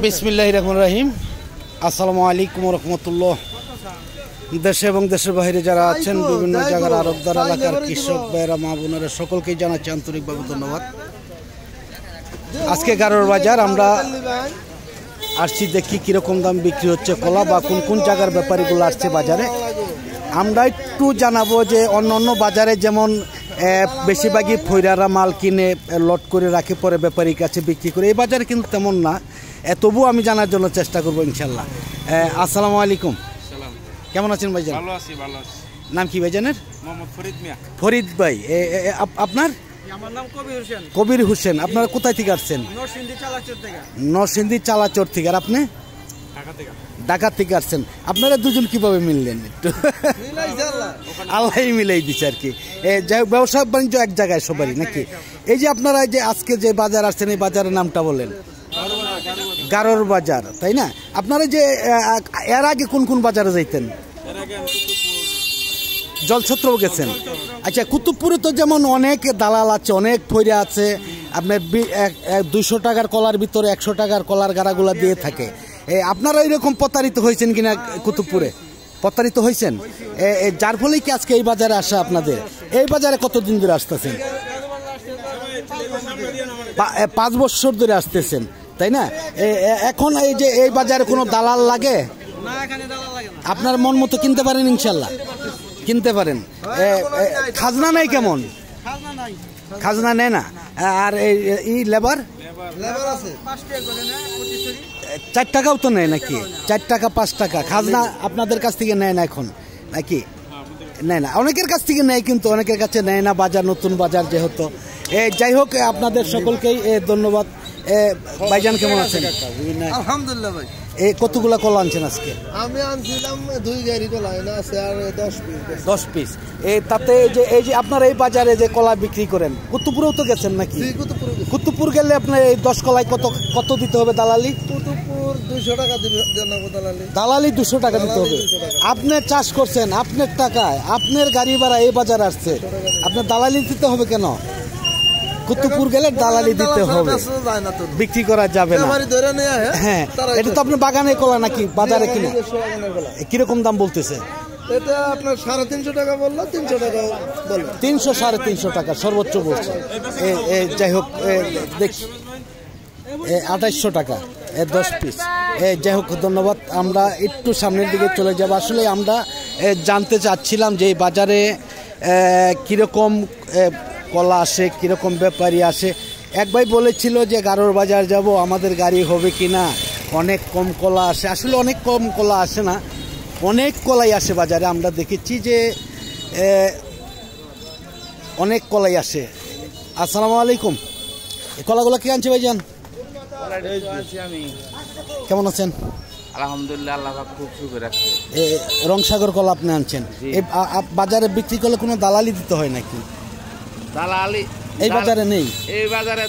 বিসমিল্লাহির রহমানির রহিম। আসসালামু আলাইকুম ওয়া রাহমাতুল্লাহ। দেশে এবং দেশের বাইরে যারা আছেন, বিভিন্ন জায়গার আরবদার এলাকার কৃষক ভাইয়েরা, মা বোনেরা, সকলকেই জানাচ্ছি আন্তরিকভাবে ধন্যবাদ। আজকে গারোর বাজার আমরা আসছি, দেখি কিরকম দাম বিক্রি হচ্ছে কলা বা কোন কোন জায়গার ব্যাপারীগুলো আসছে বাজারে। আমরা একটু জানাবো যে অন্য বাজারে যেমন বেশিরভাগই ফৈরারা মাল কিনে লট করে রাখে, পরে ব্যাপারীর কাছে বিক্রি করে, এই বাজারে কিন্তু তেমন না। তবুও আমি জানার জন্য চেষ্টা করবো ইনশাল্লাহ। আসসালামু আলাইকুম। কেমন আছেন ভাইজান? ভালো আছি, ভালো আছি। নাম কি ভাইজানের? মোহাম্মদ ফরিদ মিয়া। ফরিদ ভাই। আপনার? আমার নাম কবির হোসেন। কবির হোসেন। আপনারা কোথায় থেকে আসছেন? নরসিংদী চালাচর থেকে। নরসিংদী চালাচর থেকে। আর আপনি? ঢাকা থেকে। ঢাকা থেকে আসছেন। আপনারা দুজন কিভাবে মিললেন? একটু আল্লাহই মিলাই দিচ্ছে আর কি। যাই হোক, ব্যবসা বাণিজ্য এক জায়গায় সবারই নাকি? এই যে আপনারা যে আজকে যে বাজার আসছেন, এই বাজারের নামটা বলেন? গারোর বাজার, তাই না? আপনারা যে এর আগে কোন কোন বাজারে যাইতেন? জলছত্র গেছেন। আচ্ছা, কুতুবপুরে তো যেমন অনেক দালাল আছে, অনেক ফইরা আছে। আপনার 200 টাকার কলার ভিতরে 100 টাকার কলার গাড়াগুলা দিয়ে থাকে। আপনারা এরকম প্রতারিত হয়েছেন কিনা? কুতুবপুরে প্রতারিত হয়েছেন, যার ফলেই কি আজকে এই বাজারে আসা আপনাদের? এই বাজারে কতদিন ধরে আসতেছেন? 5 বছর ধরে আসতেছেন, তাই না? এখন এই যে এই বাজারে কোনো দালাল লাগে? আপনার মন মতো কিনতে পারেন ইনশাল্লাহ? কিনতে পারেন। খাজনা নাই কেমন? খাজনা নেয় না। আর এই লেবার 4 টাকাও তো নেয় নাকি? 4 টাকা 5 টাকা খাজনা আপনাদের কাছ থেকে নেয় না এখন নাকি? নেয় না, অনেকের কাছ থেকে নেয়, কিন্তু অনেকের কাছে নেয় না। বাজার নতুন বাজার যেহেতু। যাই হোক, আপনাদের সকলকেই ধন্যবাদ। ভাইজান কেমন আছেন? আলহামদুলিল্লাহ ভাই। কতগুলা কলা আনছেন আজকে? আমি আনছিলাম 2 গাড়ি কলা, আছে আর 10 পিস। তাতে এই যে আপনারা এই বাজারে যে কলা বিক্রি করেন, কুতুবপুরেও তো গেছেন নাকি? কুতুবপুর গেলে আপনার এই 10 কলায় কত দিতে হবে দালালি? কুতুবপুর 200 টাকা দিবে দালালি। দালালি 200 টাকা দিতে হবে। আপনি চাষ করছেন আপনার টাকায়, আপনার গাড়ি ভাড়া এই বাজার আসছে, আপনার দালালি দিতে হবে কেন? কুতুবপুর গেলে দালালি দিতে হবে, বিক্রি করা যাবে না। হ্যাঁ, এটা তো আপনার বাগানে কলা নাকি বাজারে কিনে? কিরকম দাম বলতেছে? এটা আপনার 350 টাকা বললো, 300 টাকা বললো। 300 350 টাকা সর্বোচ্চ বলছে। যাই হোক, দেখি 2800 টাকা 10 পিস। যাই হোক, ধন্যবাদ। আমরা একটু সামনের দিকে চলে যাব। আসলে আমরা জানতে চাচ্ছিলাম যে এই বাজারে কীরকম কলা আসে, কীরকম ব্যাপারী আসে। এক ভাই বলেছিল যে গারোর বাজার যাব, আমাদের গাড়ি হবে কি না, অনেক কম কলা আসে। আসলে অনেক কম কলা আসে না, অনেক কলাই আসে বাজারে। আমরা দেখেছি যে অনেক কলাই আসে। আসসালামু আলাইকুম। এই কলাগুলো কি আনছে ভাইজান? কেমন আছেন? আলহামদুলিল্লাহ, আল্লাহ খুব সুখে রাখছে। রংসাগর কলা আপনি আনছেন। এই বাজারে বিক্রি করলে কোনো দালালি দিতে হয় নাকি? দালালি এই বাজারে নেই। এই বাজারে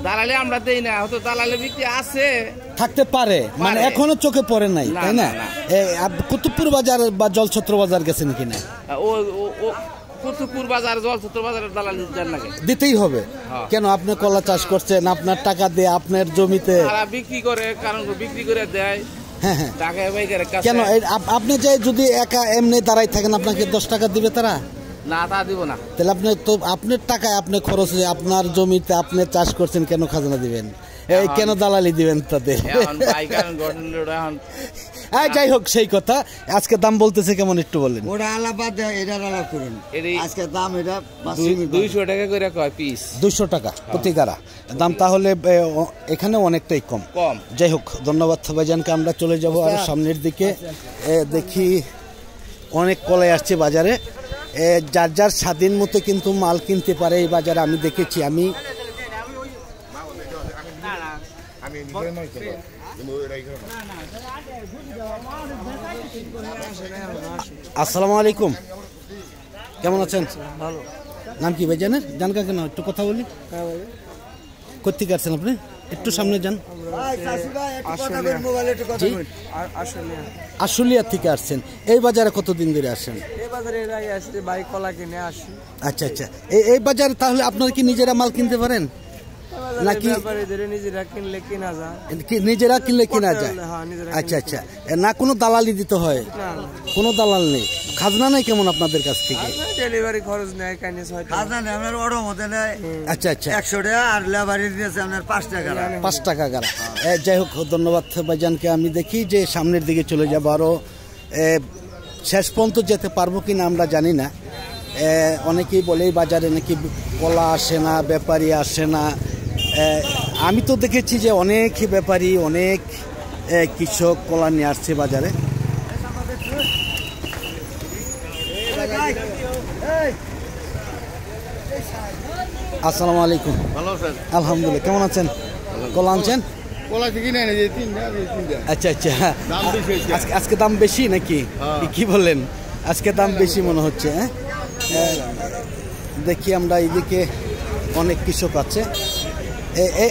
দালালি আমরা দেই না, হয়তো দালালি বিক্রি আছে, থাকতে পারে, মানে এখনো চোখে পড়ে নাই, তাই না? কুতুবপুর বাজার বা জলছত্র বাজার গেছেন কিনা? কুতুবপুর বাজার, জলছত্র বাজারের দালালি দিতেই হবে। কেন? আপনি কলা চাষ করছেন, আপনার টাকা দিয়ে আপনার জমিতে বিক্রি করে, কারণ বিক্রি করে দেয়। হ্যাঁ হ্যাঁ। কেন আপনি যে যদি একা এমনি দাঁড়াই থাকেন, আপনাকে 10 টাকা দিবে তারা? না, তা দিব না। তাহলে আপনি তো আপনার টাকায়, আপনি খরচে, আপনার জমিতে আপনি চাষ করছেন, কেন খাজনা দিবেন? কেন দালালি দিবেন তাদের? যাই হোক, সেই কথা। আজকে দাম বলতেছে কেমন একটু বলেন? ওটা আলাদা, এটা আলাদা করুন। আজকে দাম এটা 200 টাকা করে কয় পিস? 200 টাকা প্রতি গাড়া দাম। তাহলে এখানে অনেকটাই কম। যাই হোক, ধন্যবাদ ভাইজানকে। আমরা চলে যাব আর সামনের দিকে। দেখি অনেক কলাই আসছে বাজারে। যার যার স্বাধীন মতো কিন্তু মাল কিনতে পারে এই বাজারে, আমি দেখেছি। আসসালামু আলাইকুম। কেমন আছেন? ভালো। নাম কি ভাইজানের? জানকা কেন? একটু কথা বলি। কোথেকে আসছেন আপনি? একটু সামনে যান। আশুলিয়া থেকে আসছেন। এই বাজারে কতদিন ধরে আসেন? কলা কিনে আসি। আচ্ছা আচ্ছা। এই বাজারে তাহলে আপনারা কি নিজেরা মাল কিনতে পারেন? নাকি নিজেরা কিনলে কিনা যায়? নিজেরা কিনলে কিনা যায়? আচ্ছা আচ্ছা, না কোনো দালালি দিতে হয়? কোনো দালাল নেই, খাজনা নেই কেমন আপনাদের কাছ থেকে? ডেলিভারি খরচ নেয়, খাজনা নেই, আপনার অর্ডার মধ্যে নেয়। আচ্ছা আচ্ছা, 100 টাকা আর লেবারি দিয়েছে আপনার 5 টাকা। 5 টাকা গাড়া। যাই হোক, ধন্যবাদ ভাইজানকে। আমি দেখি যে সামনের দিকে চলে যাবো, আরও শেষ পর্যন্ত যেতে পারবো কিনা আমরা জানি না। অনেকেই বলে এই বাজারে নাকি কলা আসে না, ব্যাপারী আসে না। আমি তো দেখেছি যে অনেক ব্যাপারী, অনেক কৃষক কলা নিয়ে আসছে বাজারে। আসসালামু আলাইকুম। আলহামদুলিল্লাহ, কেমন আছেন? কলা আনছেন? আচ্ছা আচ্ছা, আজকে দাম বেশি নাকি? কি বলেন, আজকে দাম বেশি মনে হচ্ছে? দেখি আমরা এইদিকে অনেক কৃষক আছে।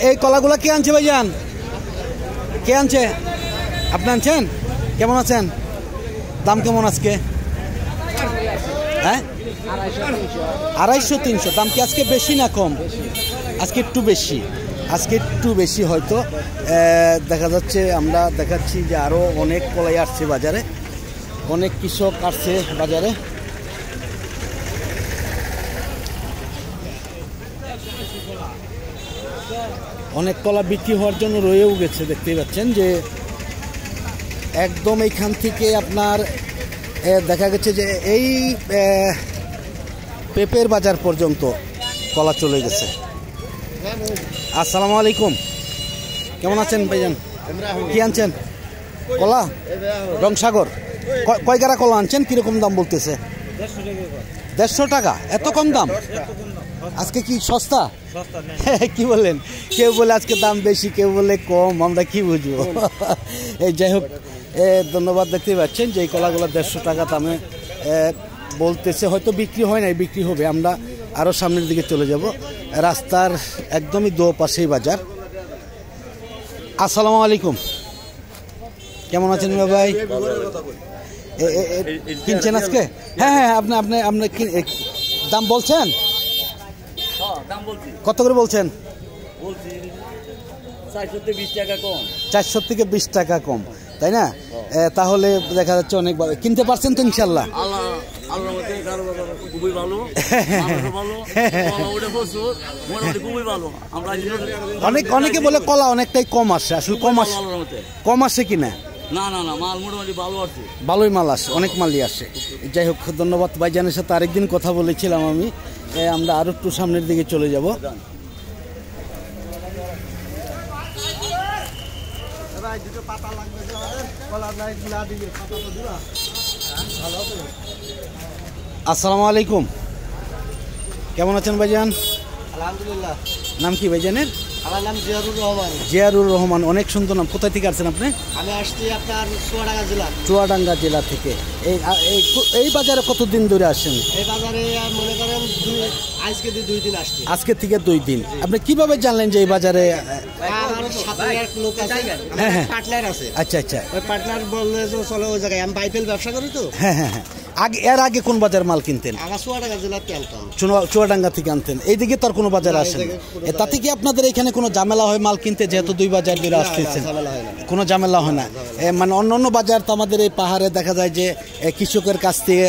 এই কলাগুলা কে আনছে ভাইজান? কে আনছে? আপনি আনছেন? কেমন আছেন? দাম কেমন আজকে? হ্যাঁ, 250-300। দাম কি আজকে বেশি না কম? আজকে একটু বেশি, আজকে একটু বেশি হয়তো। দেখা যাচ্ছে, আমরা দেখাচ্ছি যে আরও অনেক কলাই আসছে বাজারে, অনেক কৃষক আসছে বাজারে। অনেক কলা বিক্রি হওয়ার জন্য রয়েও গেছে, দেখতেই পাচ্ছেন যে একদম এইখান থেকে আপনার দেখা গেছে যে এই পেঁপের বাজার পর্যন্ত কলা চলে গেছে। আসসালামু আলাইকুম, কেমন আছেন ভাইজান? কি আনছেন? কলা রংসাগর। কয় গাড়া কলা আনছেন? কিরকম দাম বলতেছে? 150 টাকা। এত কম দাম আজকে? কি সস্তা? কি বলেন? কেউ বলে আজকে দাম বেশি, কেউ বলে কম, আমরা কি বুঝবো? যাই হোক, ধন্যবাদ। দেখতে পাচ্ছেন যে এই কলাগুলো 150 টাকা দামে বলতেছে, হয়তো বিক্রি হয় নাই, বিক্রি হবে। আমরা আরও সামনের দিকে চলে যাব, রাস্তার একদমই দো পাশেই বাজার। আসসালামু আলাইকুম, কেমন আছেন ভাই? কিনছেন আজকে? হ্যাঁ হ্যাঁ, আপনি আপনি আপনি দাম বলছেন? কত করে বলছেন? 400 থেকে 20 টাকা কম, তাই না? তাহলে দেখা যাচ্ছে অনেক কিনতে পারছেন তো ইনশাল্লাহ? অনেকে বলে কলা অনেকটাই কম আসে, আসলে কম আসে কিনা? না না না, মাল মোটামুটি ভালো আছে, ভালোই মাল আসে, অনেক মালই আসে। যাই হোক, ধন্যবাদ ভাইজানের সাথে আরেকদিন কথা বলেছিলাম আমি। আমরা আরো একটু সামনের দিকে চলে যাব। আসসালামু আলাইকুম, কেমন আছেন ভাইজান? আলহামদুলিল্লাহ। নাম কি ভাইজানের? আমার নাম জিয়ারুর রহমান। জিয়ারুর রহমান, অনেক সুন্দর নাম। কোথা থেকে আসছেন আপনি? আমি আসছি আপনার চুয়াডাঙ্গা জেলা। চুয়াডাঙ্গা জেলা থেকে। এই বাজারে কতদিন ধরে আসেন? এই বাজারে মনে করেন আজকে 2 দিন আসছি। আজকে থেকে 2 দিন। আপনি কিভাবে জানলেন যে এই বাজারে? আমার সাথে এক লোক আছে, হ্যাঁ হ্যাঁ, পার্টনার আছে। আচ্ছা আচ্ছা, ওই পার্টনার বললে যে চলো ওই জায়গায়। আমি বাইপেল ব্যবসা করি তো। হ্যাঁ হ্যাঁ হ্যাঁ। এর আগে কোন বাজার মাল কিনতেন? আমার চুয়াডাঙ্গা জেলাতে আনতাম। চুয়াডাঙ্গা থেকে আনতেন? এইদিকে তার কোনো বাজারে আসেন? তাতে কি আপনাদের এখানে কোনো ঝামেলা হয় মাল কিনতে, যেহেতু 2 বাজার ধরে আসতেছেন? কোনো ঝামেলা হয় না? মানে অন্য বাজার তো আমাদের এই পাহাড়ে দেখা যায় যে কৃষকের কাছ থেকে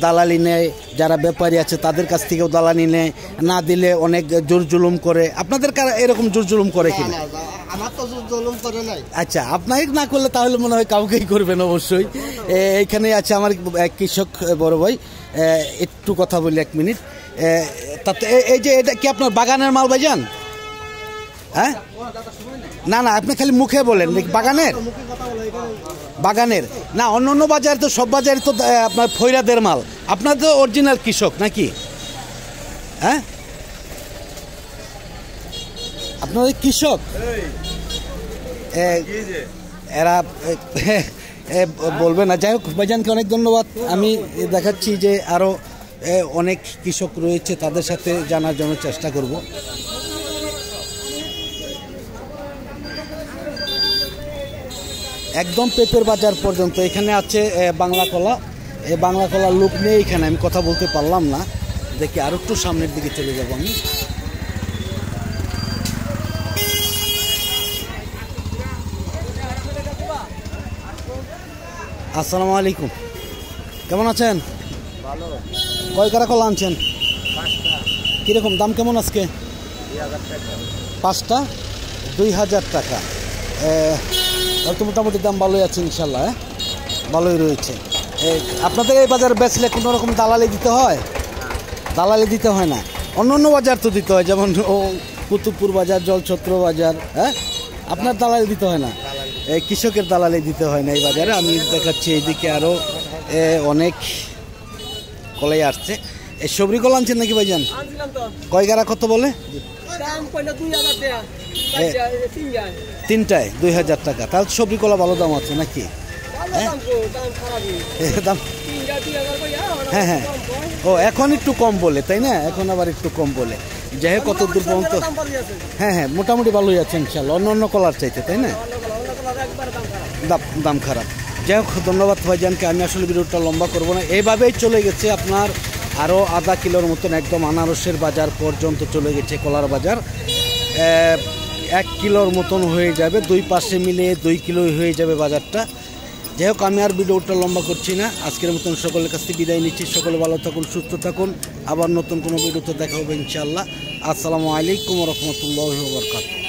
দালালি নেয়, যারা ব্যাপারী আছে তাদের কাছ থেকেও দালালি নেয়, না দিলে অনেক জোর জুলুম করে। আপনাদের এরকম জোর জুলুম করে কিনা? আমার তো জোর জুলুম করে নাই। আচ্ছা, আপনাকে না করলে তাহলে মনে হয় কাউকেই করবেন অবশ্যই। এইখানে আছে আমার কৃষক বড় ভাই, একটু কথা বলি 1 মিনিট। তাতে এই যে এটা কি আপনার বাগানের মাল ভাইজান? হ্যাঁ, না না, আপনি খালি মুখে বলেন বাগানের। বাগানের না, অন্য বাজার তো, সব বাজারে তো আপনার ফৈরাদের মাল। আপনার তো অরিজিনাল কৃষক নাকি? হ্যাঁ, আপনার কৃষক। এরা বলবে না। যাই হোক, ভাইজানকে অনেক ধন্যবাদ। আমি দেখাচ্ছি যে আরও অনেক কৃষক রয়েছে, তাদের সাথে জানার জন্য চেষ্টা করব। একদম পেঁপের বাজার পর্যন্ত এখানে আছে বাংলা কলা। এই বাংলা কলার লোক নেই এখানে, আমি কথা বলতে পারলাম না। দেখি আরো একটু সামনের দিকে চলে যাব আমি। আসসালামু আলাইকুম, কেমন আছেন? কয় কারা কলা আনছেন? কীরকম দাম কেমন আজকে? 5টা 2000 টাকা। তো মোটামুটি দাম ভালোই আছে ইনশাল্লাহ, ভালোই রয়েছে। আপনাদের এই বাজারে বেচলে কোনো রকম দালালি দিতে হয়? দালালি দিতে হয় না, অন্য অন্য বাজার তো দিতে হয়, যেমন কুতুবপুর বাজার, জলছত্র বাজার, হ্যাঁ? আপনার দালালি দিতে হয় না, কৃষকের দালালি দিতে হয় না এই বাজারে। আমি দেখাচ্ছি এইদিকে আরও অনেক কলাই আসছে। এই সবরি কলা আনছেন নাকি ভাইজান? কয় গাড়া কত বলে? 3টায় 2000 টাকা। তাহলে সবরি কলা ভালো দাম আছে নাকি? দাম হ্যাঁ হ্যাঁ, ও এখন একটু কম বলে, তাই না? এখন আবার একটু কম বলে। যাই হোক, কত দূর পর্যন্ত? হ্যাঁ হ্যাঁ, মোটামুটি ভালোই আছে ইনশাল্লাহ, অন্য অন্য কলার চাইতে, তাই না? দাম খারাপ। যাই হোক, ধন্যবাদ ভাইজানকে। আমি আসলে ভিডিওটা লম্বা করবো না, এইভাবেই চলে গেছে আপনার আরও আধা কিলোর মতন, একদম আনারসের বাজার পর্যন্ত চলে গেছে কলার বাজার। 1 কিলোর মতন হয়ে যাবে, 2 পাশে মিলে 2 কিলোই হয়ে যাবে বাজারটা। যাই হোক, আমি আর ভিডিওটা লম্বা করছি না, আজকের মতন সকলের কাছ থেকে বিদায় নিচ্ছি। সকলে ভালো থাকুন, সুস্থ থাকুন, আবার নতুন কোনো ভিডিওতে দেখা হবে ইনশাআল্লাহ। আসসালামু আলাইকুম ওয়া রাহমাতুল্লাহি ওয়া বারাকাতুহু।